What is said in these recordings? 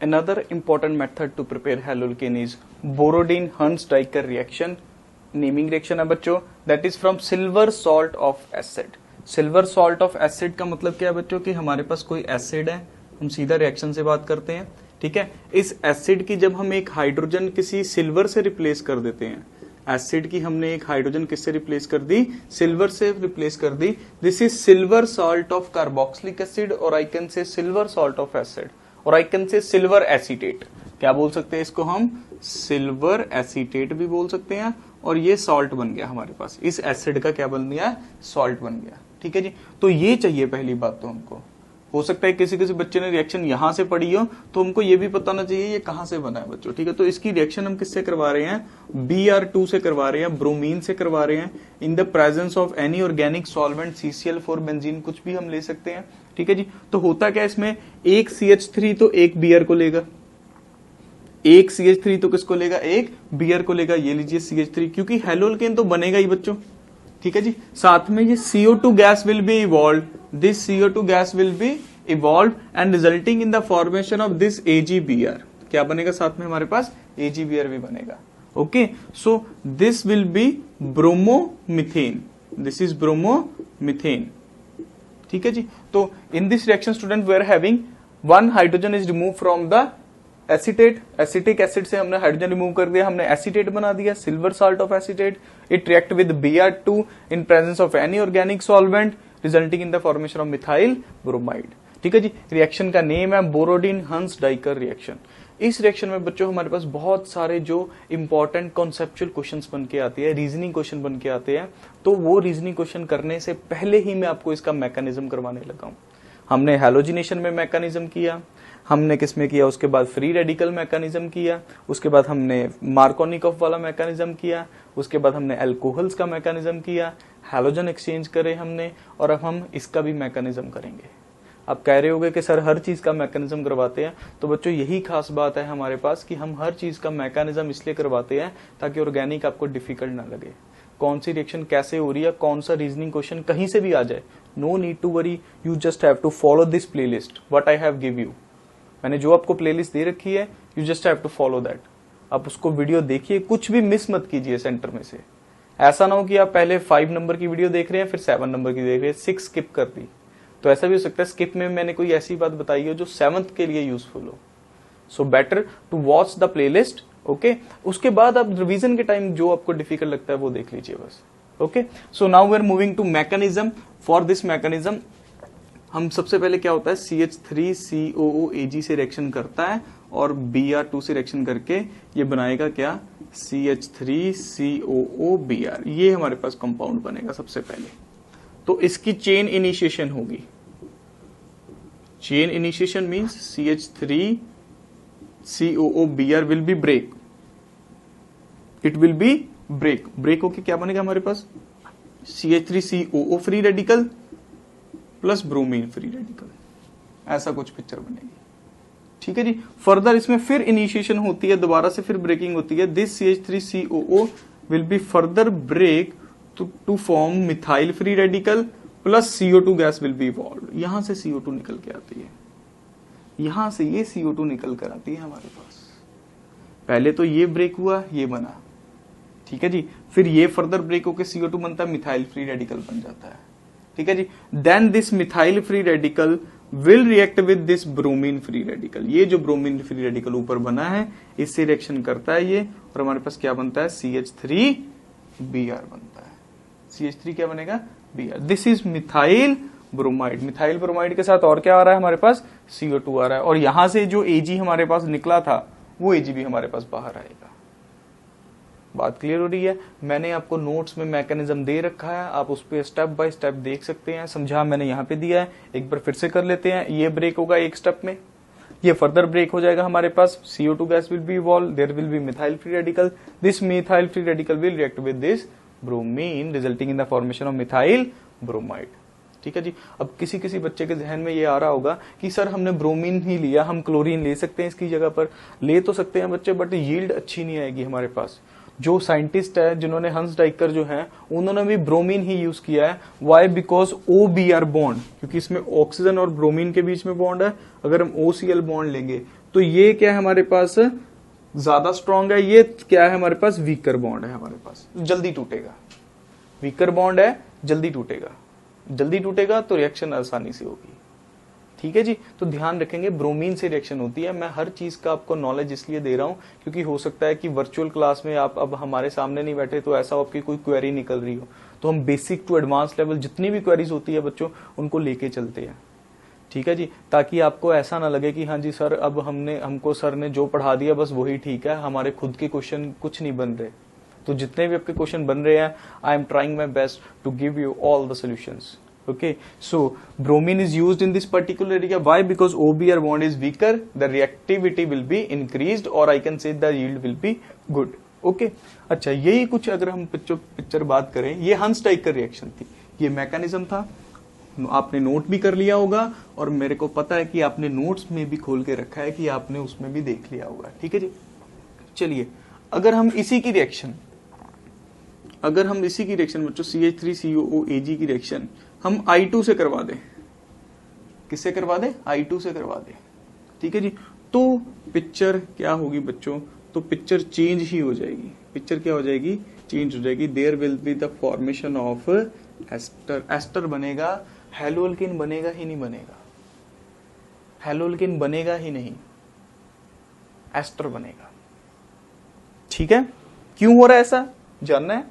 Another important method to prepare haloalkane is Borodin-Huns-Diker reaction. Naming reaction है बच्चों, that is from silver salt of acid. Silver salt of acid का मतलब क्या है बच्चों कि हमारे पास कोई एसिड है, हम सीधा रिएक्शन से बात करते हैं. ठीक है, इस एसिड की जब हम एक हाइड्रोजन किसी सिल्वर से रिप्लेस कर देते हैं, एसिड की हमने एक हाइड्रोजन किससे रिप्लेस कर दी, सिल्वर से रिप्लेस कर दी. This is silver salt of carboxylic acid, और I can say silver salt of acid, और I can say silver acetate. क्या बोल सकते हैं इसको हम, सिल्वर एसीटेट भी बोल सकते हैं. और ये सॉल्ट बन गया हमारे पास, इस एसिड का क्या बन गया, सॉल्ट बन गया. ठीक है जी, तो ये चाहिए पहली बात. तो हमको हो सकता है किसी किसी बच्चे ने रिएक्शन यहां से पढ़ी हो, तो हमको ये भी पता होना चाहिए ये कहां से बना है बच्चों. ठीक है, तो इसकी रिएक्शन हम किससे करवा रहे हैं, Br2 से करवा रहे हैं, ब्रोमीन से करवा रहे हैं, in the presence of any organic solvent, CCl4 benzene, कुछ भी हम ले सकते हैं. ठीक है जी, तो होता क्या इसमें, एक CH3 तो एक Br को लेगा, एक CH3 तो किसको लेगा, एक Br को लेगा. ये लीजिए CH3, क्योंकि हेलोअल्केन तो बनेगा ही बच्चों. ठीक है जी, साथ में ये CO2 gas will be evolve, this CO2 gas will be evolve and resulting in the formation of this AgBr. क्या बनेगा साथ में हमारे पास, AgBr भी बनेगा. Okay, so this will be bromomethane, this is bromomethane. ठीक है जी, तो in this reaction student we are having one hydrogen is remove from the acetate. Acetic acid से हमने हाइड्रोजन रिमूव कर दिया, हमने एसीटेट बना दिया, silver salt of acetate. It react with Br2 in presence of any organic solvent resulting in the formation of methyl bromide. ठीक है जी, reaction का नेम है बोरोडिन-हंस-डाइकर रिएक्शन. इस रिएक्शन में बच्चों हमारे पास बहुत सारे जो इंपॉर्टेंट कॉन्सेप्चुअल क्वेश्चंस बन के आते हैं, रीजनिंग क्वेश्चन बन के आते हैं. तो वो रीजनिंग क्वेश्चन करने से पहले ही मैं आपको इसका मैकेनिज्म करवाने लगा हूं. हमने हैलोजिनेशन में मैकेनिज्म किया, हमने किसमें किया, उसके बाद फ्री रेडिकल मैकेनिज्म किया, उसके बाद हमने मार्कोनिकॉफ वाला मैकेनिज्म किया, उसके बाद हमने अल्कोहल्स का मैकेनिज्म किया, हैलोजन एक्सचेंज करे हमने, और अब हम इसका भी मैकेनिज्म करेंगे. आप कह रहे होगे कि सर हर चीज का मैकेनिज्म करवाते हैं, तो बच्चों यही खास बात है हमारे पास कि हम हर चीज का मैकेनिज्म इसलिए करवाते हैं ताकि ऑर्गेनिक आपको डिफिकल्ट ना लगे. कौन सी रिएक्शन कैसे हो रही है, कौन सा रीजनिंग क्वेश्चन कहीं से भी आ जाए, no need to worry, you just have to follow this playlist what I have give you. मैंने जो आपको प्लेलिस्ट दे रखी है, you just have to follow that. आप उसको वीडियो देखिए, कुछ भी मिस मत कीजिए सेंटर में से. ऐसा ना हो कि आप पहले 5 नंबर की वीडियो देख रहे हैं, फिर 7 नंबर की देख रहे हैं, 6 स्किप कर दी. तो ऐसा भी हो सकता है स्किप में मैंने कोई ऐसी बात बताई हो जो 7th के लिए यूजफुल हो. So better to watch the playlist. Okay, उसके बाद आप रिवीजन के टाइम जो आपको डिफिकल्ट लगता है वो देख लीजिए बस. Okay, so now we are moving to mechanism. For this mechanism हम सबसे पहले क्या होता है, CH3COOAg से रिएक्शन करता है और Br2 से रिएक्शन करके ये बनाएगा क्या, CH3COOBr. ये हमारे पास कंपाउंड बनेगा सबसे पहले. तो इसकी चेन इनिशिएशन होगी. Chain initiation means CH3COOBr will be break, it will be break. Break होके क्या बनेगा हमारे पास, CH3COO free radical plus bromine free radical. ऐसा कुछ पिक्चर बनेगी. ठीक है जी, फर्दर इसमें फिर इनिशिएशन होती है, दोबारा से फिर ब्रेकिंग होती है. This CH3COO will be further break to form methyl free radical plus CO2 gas will be evolve. यहां से CO2 निकल के आती है, यहां से ये CO2 निकल कर आती है हमारे पास. पहले तो ये ब्रेक हुआ, ये बना. ठीक है जी, फिर ये फर्दर ब्रेक होकर CO2 बनता है, मिथाइल फ्री रेडिकल बन जाता है. ठीक है जी, then this methyl free radical will react with this bromine free radical. ये जो ब्रोमीन फ्री रेडिकल ऊपर बना है इससे रिएक्शन करता है ये, और हमारे पास क्या बनता है, CH3Br बनता है. CH3 क्या बनेगा, Br. This is methyl bromide. Methyl bromide के साथ और क्या आ रहा है हमारे पास, CO2 आ रहा है, और यहां से जो Ag हमारे पास निकला था वो Ag भी हमारे पास बाहर आएगा. बात क्लियर हो रही है. मैंने आपको नोट्स में मैकेनिज्म दे रखा है, आप उस पर स्टेप बाय स्टेप देख सकते हैं. समझा मैंने यहाँ पे दिया है, एक बार फिर से कर लेते हैं. ये ब्रेक होगा एक स्टेप में, ये फर्दर ब्रेक हो जाएगा हमारे पास, CO2 gas will be evolve, there will be methyl free radical, this methyl free radical will react with this bromine resulting in the formation of methyl bromide. ठीक है जी, अब किसी किसी बच्चे के जहन में ये आ रहा होगा कि सर हमने ब्रोमीन ही लिया, हम क्लोरीन ले सकते हैं इसकी जगह पर. ले तो सकते हैं बच्चे, बट यील्ड अच्छी नहीं आएगी हमारे पास. जो साइंटिस्ट है जिन्होंने हंस डाइकर जो है उन्होंने भी ब्रोमीन ही यूज किया है. वाई, बिकॉज OBr बॉन्ड, क्योंकि इसमें ऑक्सीजन और ब्रोमीन के बीच में बॉन्ड है. अगर हम OCl बॉन्ड लेंगे तो ये क्या है हमारे पास, ज्यादा स्ट्रॉन्ग है, ये क्या है हमारे पास, वीकर बॉन्ड है हमारे पास, जल्दी टूटेगा। वीकर बॉन्ड है, जल्दी टूटेगा, जल्दी टूटेगा तो रिएक्शन आसानी से होगी। ठीक है जी, तो ध्यान रखेंगे ब्रोमीन से रिएक्शन होती है। मैं हर चीज का आपको नॉलेज इसलिए दे रहा हूं क्योंकि हो सकता है कि वर्चुअल क्लास में आप अब हमारे सामने नहीं बैठे तो ऐसा आपकी कोई क्वेरी निकल रही हो, तो हम बेसिक टू एडवांस लेवल जितनी भी क्वेरीज होती है बच्चों उनको लेके चलते हैं। ठीक है जी, ताकि आपको ऐसा ना लगे कि हाँ जी सर अब हमको सर ने जो पढ़ा दिया बस वही ठीक है, हमारे खुद के क्वेश्चन कुछ नहीं बन रहे। तो जितने भी आपके क्वेश्चन बन रहे हैं, I am trying my best to give you all the solutions. Okay, so bromine is used in this particular area. Why? Because OBr bond is weaker, the reactivity will be increased, or I can say the yield will be good. Okay, अच्छा यही कुछ अगर हम picture बात करें, ये हंस-डाइकर reaction थी, ये मैकेनिज्म था, आपने नोट भी कर लिया होगा और मेरे को पता है कि आपने नोट्स में भी खोल के रखा है कि आपने उसमें भी देख लिया होगा। ठीक है जी, चलिए अगर हम इसी की रिएक्शन बच्चों CH3COOAg की रिएक्शन हम I2 से करवा दें, किससे करवा दें, I2 से करवा दें। ठीक है जी, तो पिक्चर क्या होगी बच्चों, तो पिक्चर चेंज ही हो जाएगी। पिक्चर क्या हो जाएगी, चेंज हो जाएगी। There will be the formation of ester, ester बनेगा, हेलोअल्केन बनेगा ही नहीं बनेगा, हेलोअल्केन बनेगा ही नहीं, एस्टर बनेगा। ठीक है, क्यों हो रहा है ऐसा जानना है,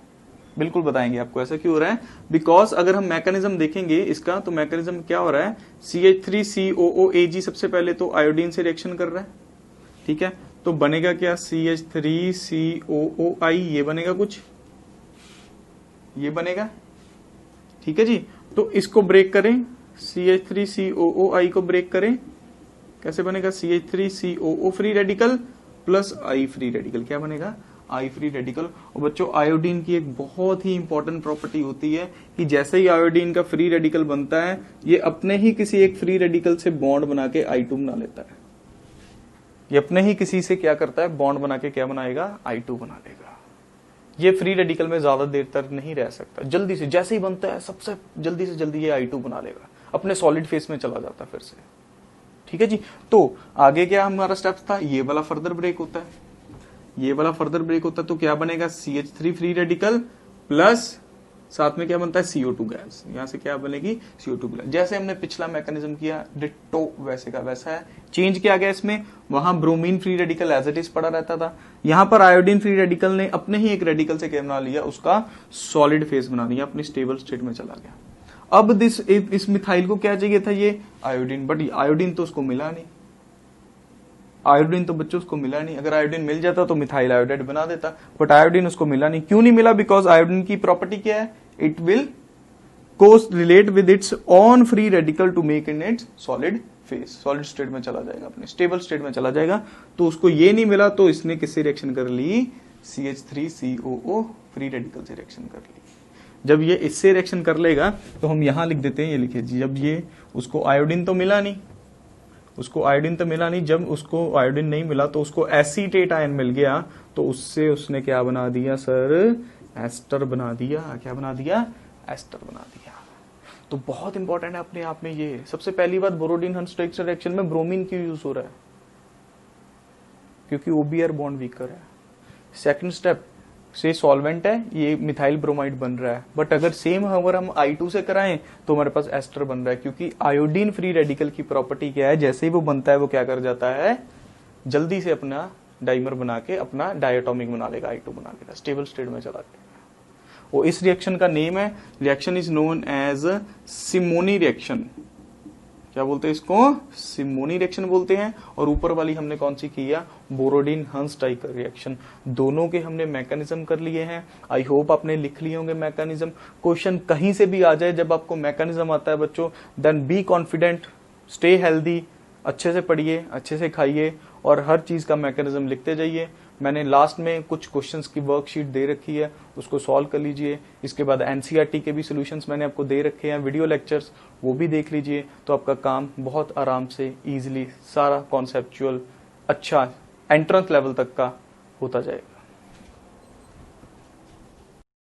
बिल्कुल बताएंगे आपको ऐसा क्यों हो रहा है। बिकॉज अगर हम मैकेनिज्म देखेंगे इसका, तो मैकेनिज्म क्या हो रहा है, CH3COOAg सबसे पहले तो आयोडीन से रिएक्शन कर रहा है। ठीक है, तो बनेगा क्या, CH3COOI, ये बनेगा कुछ, ये बनेगा। ठीक है जी, तो इसको ब्रेक करें, CH3COOI को ब्रेक करें, कैसे बनेगा, CH3COO free radical plus I free radical, क्या बनेगा, आई फ्री रेडिकल। और बच्चों आयोडीन की एक बहुत ही इंपॉर्टेंट प्रॉपर्टी होती है कि जैसे ही आयोडीन का फ्री रेडिकल बनता है, ये अपने ही किसी एक फ्री रेडिकल से बॉन्ड बना के I2 बना लेता है। ये अपने ही किसी से क्या करता है, बॉन्ड बना के क्या बनाएगा, I2 बना लेगा। ये फ्री रेडिकल में ज्यादा देर तक नहीं रह सकता, जल्दी से जैसे ही बनता है सबसे जल्दी से जल्दी ये I2 बना लेगा, अपने सॉलिड फेस में चला जाता है फिर से। ठीक है जी, तो आगे क्या हमारा स्टेप था, ये वाला फर्दर ब्रेक होता है, ये वाला फर्दर ब्रेक होता है, तो क्या बनेगा, CH3 फ्री रेडिकल प्लस साथ में क्या बनता है, CO2 गैस, यहां से क्या बनेगी, CO2 गैस। जैसे हमने पिछला मैकेनिज्म किया डिट्टो वैसे का वैसा है, चेंज किया गया इसमें, वहां bromine free radical as it is पड़ा रहता था, यहां पर आयोडीन फ्री रेडिकल ने अपने ही एक रेडिकल से क्या बना लिया, उसका सॉलिड फेस बना लिया, अपनी स्टेबल स्टेट में चला गया। अब इस मिथाइल को क्या चाहिए था, ये आयोडीन, बट आयोडीन तो उसको मिला नहीं, आयोडीन तो बच्चों उसको मिला नहीं। अगर आयोडीन मिल जाता तो मिथाइल आयोडाइड बना देता, बट आयोडीन उसको मिला नहीं। क्यों नहीं मिला, बिकॉज आयोडीन की प्रॉपर्टी क्या है, it will co relate with its own free radical to make in its solid phase, solid state में चला जाएगा, अपने स्टेबल स्टेट में चला जाएगा। तो उसको ये नहीं मिला, तो इसने किससे रिएक्शन कर ली, CH3COO फ्री रेडिकल से रिएक्शन कर ली। जब ये इससे रिएक्शन कर लेगा तो हम यहां लिख देते हैं, ये लिखिए, जब ये उसको आयोडीन तो मिला नहीं, उसको आयोडीन तो मिला नहीं, जब उसको आयोडीन नहीं मिला तो उसको एसीटेट आयन मिल गया, तो उससे उसने क्या बना दिया सर, एस्टर बना दिया। क्या बना दिया, एस्टर बना दिया। तो बहुत इंपॉर्टेंट है अपने आप में ये। सबसे पहली बात, बोरोडीन हंस-डाइकर रिएक्शन में ब्रोमीन क्यों यूज हो रहा है, क्योंकि OBr बॉन्ड वीकर है। सेकंड स्टेप से सॉल्वेंट है, ये मिथाइल ब्रोमाइड बन रहा है, बट अगर सेम अगर हम I2 से कराएं तो हमारे पास एस्टर बन रहा है, क्योंकि आयोडीन फ्री रेडिकल की प्रॉपर्टी क्या है, जैसे ही वो बनता है वो क्या कर जाता है, जल्दी से अपना डाइमर बना के अपना डायटोमिक बना लेगा, I2 बना लेगा, स्टेबल स्टेट में चला जाएगा। और इस रिएक्शन का नेम है, reaction is known as Simonini reaction. क्या बोलते हैं इसको, सिमोनी रिएक्शन बोलते हैं। और ऊपर वाली हमने कौन सी किया, बोरोडीन हंस-डाइकर रिएक्शन। दोनों के हमने मैकेनिज्म कर लिए हैं। आई होप आपने लिख लिए होंगे मैकेनिज्म। क्वेश्चन कहीं से भी आ जाए, जब आपको मैकेनिज्म आता है बच्चों, then be confident, stay healthy, अच्छे से पढ़िए, अच्छे से खाइए और हर चीज का मैकेनिज्म लिखते जाइए। मैंने लास्ट में कुछ क्वेश्चंस की वर्कशीट दे रखी है, उसको सॉल्व कर लीजिए। इसके बाद एनसीईआरटी के भी सॉल्यूशंस मैंने आपको दे रखे हैं, वीडियो लेक्चर्स, वो भी देख लीजिए। तो आपका काम बहुत आराम से इजीली सारा कॉन्सेप्चुअल अच्छा एंट्रेंस लेवल तक का होता जाएगा।